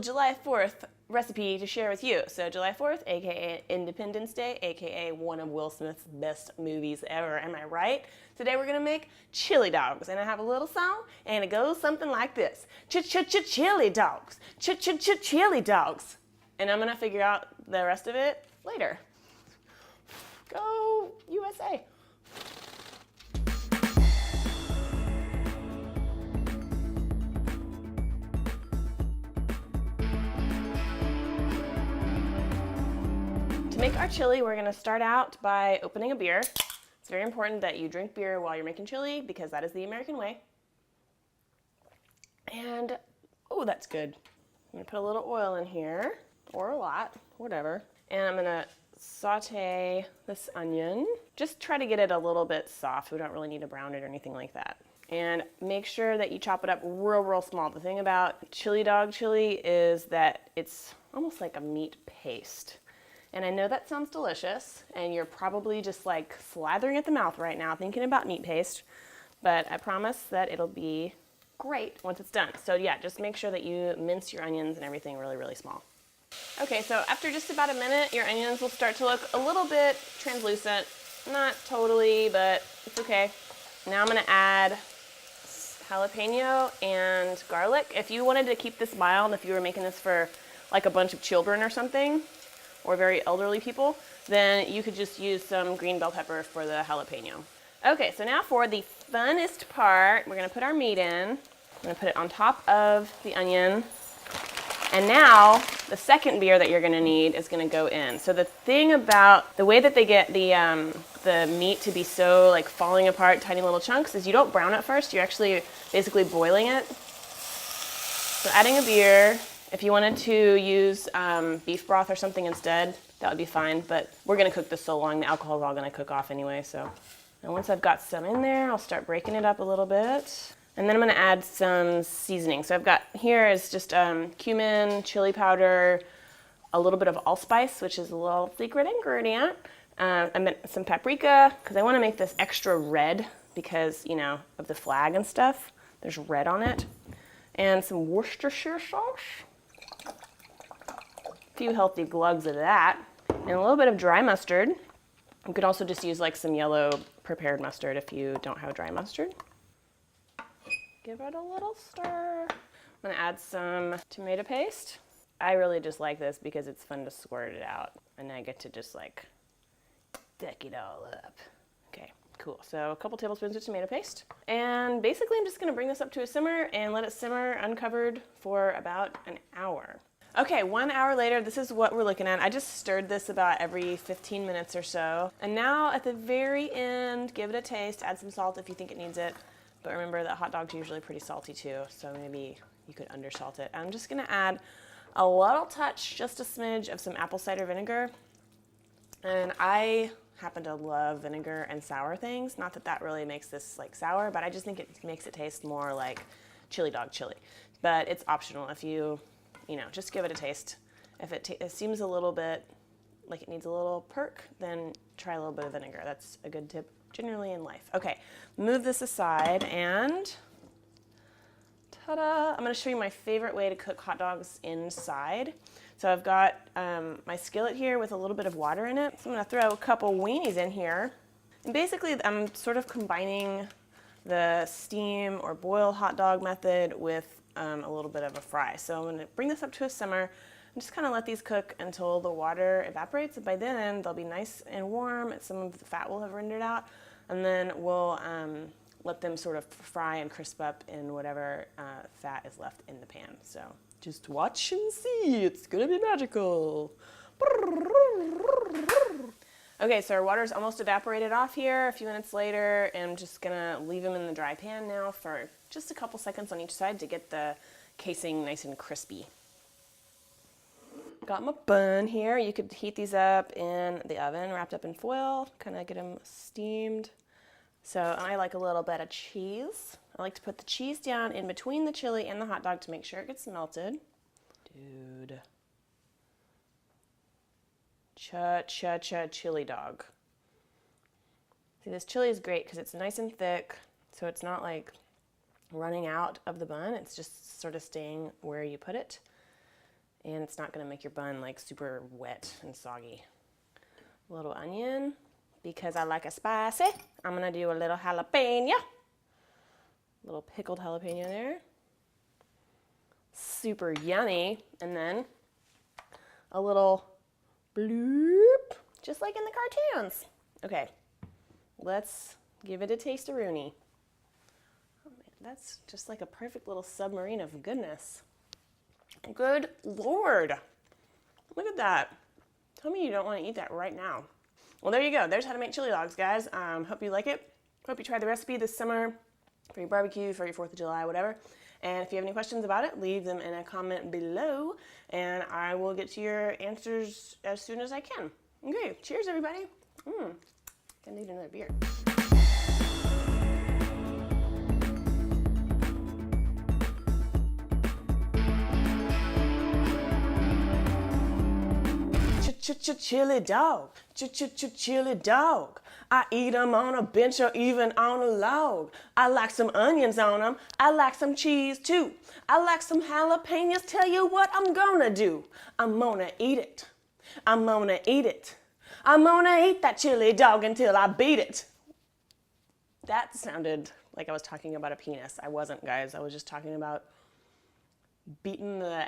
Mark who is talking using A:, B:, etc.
A: July 4th recipe to share with you. So July 4th, aka Independence Day, aka one of Will Smith's best movies ever, am I right? Today we're gonna make chili dogs, and I have a little song, and it goes something like this. Chili dogs, chili dogs. And I'm gonna figure out the rest of it later. Go USA. To make our chili, we're gonna start out by opening a beer. It's very important that you drink beer while you're making chili because that is the American way. And, oh, that's good. I'm gonna put a little oil in here, or a lot, whatever. And I'm gonna saute this onion. Just try to get it a little bit soft. We don't really need to brown it or anything like that. And make sure that you chop it up real small. The thing about chili dog chili is that it's almost like a meat paste. And I know that sounds delicious, and you're probably just like slathering at the mouth right now thinking about meat paste, but I promise that it'll be great once it's done. So yeah, just make sure that you mince your onions and everything really small. Okay, so after just about a minute, your onions will start to look a little bit translucent. Not totally, but it's okay. Now I'm gonna add jalapeno and garlic. If you wanted to keep this mild, if you were making this for like a bunch of children or something, or very elderly people, then you could just use some green bell pepper for the jalapeno. Okay, so now for the funnest part, we're gonna put our meat in. I'm gonna put it on top of the onion. And now, the second beer that you're gonna need is gonna go in. So the thing about the way that they get the meat to be so like falling apart, tiny little chunks, is you don't brown it first, you're actually basically boiling it. So adding a beer, if you wanted to use beef broth or something instead, that would be fine, but we're gonna cook this so long, the alcohol is all gonna cook off anyway, so. And once I've got some in there, I'll start breaking it up a little bit. And then I'm gonna add some seasoning. So I've got here is just cumin, chili powder, a little bit of allspice, which is a little secret ingredient. And some paprika, because I wanna make this extra red because, you know, of the flag and stuff. There's red on it. And some Worcestershire sauce. A few healthy glugs of that, and a little bit of dry mustard. You could also just use like some yellow prepared mustard if you don't have dry mustard. Give it a little stir. I'm gonna add some tomato paste. I really just like this because it's fun to squirt it out, and I get to just like deck it all up. Okay, cool. So a couple tablespoons of tomato paste. And basically I'm just gonna bring this up to a simmer and let it simmer uncovered for about an hour. Okay, 1 hour later, this is what we're looking at. I just stirred this about every 15 minutes or so. And now at the very end, give it a taste, add some salt if you think it needs it. But remember that hot dogs are usually pretty salty too, so maybe you could undersalt it. I'm just gonna add a little touch, just a smidge of some apple cider vinegar. And I happen to love vinegar and sour things. Not that that really makes this like sour, but I just think it makes it taste more like chili dog chili. But it's optional if you know, just give it a taste. If it seems a little bit like it needs a little perk, then try a little bit of vinegar. That's a good tip generally in life. Okay, move this aside and ta-da! I'm gonna show you my favorite way to cook hot dogs inside. So I've got my skillet here with a little bit of water in it. So I'm gonna throw a couple weenies in here. And basically I'm sort of combining the steam or boil hot dog method with a little bit of a fry. So I'm gonna bring this up to a simmer and just kind of let these cook until the water evaporates. And by then they'll be nice and warm. Some of the fat will have rendered out. And then we'll let them sort of fry and crisp up in whatever fat is left in the pan. So just watch and see. It's gonna be magical. Okay, so our water's almost evaporated off here a few minutes later, and I'm just gonna leave them in the dry pan now for just a couple seconds on each side to get the casing nice and crispy. Got my bun here. You could heat these up in the oven, wrapped up in foil, kind of get them steamed. So I like a little bit of cheese. I like to put the cheese down in between the chili and the hot dog to make sure it gets melted. Dude. Chili dog. See, this chili is great because it's nice and thick, so it's not like running out of the bun. It's just sort of staying where you put it. And it's not gonna make your bun like super wet and soggy. A little onion, because I like it spicy. I'm gonna do a little jalapeno. A little pickled jalapeno there. Super yummy. And then a little bloop, just like in the cartoons. Okay, let's give it a taste-a-rooney. Oh man, that's just like a perfect little submarine of goodness. Good Lord. Look at that. Tell me you don't want to eat that right now. Well, there you go. There's how to make chili dogs, guys. Hope you like it. Hope you try the recipe this summer for your barbecue, for your 4th of July, whatever. And if you have any questions about it, leave them in a comment below, and I will get to your answers as soon as I can. Okay, cheers, everybody. I need another beer. Chili dog, chili dog. I eat them on a bench or even on a log. I like some onions on them. I like some cheese too. I like some jalapenos. Tell you what I'm gonna do. I'm gonna eat it. I'm gonna eat it. I'm gonna eat that chili dog until I beat it. That sounded like I was talking about a penis. I wasn't, guys. I was just talking about beating the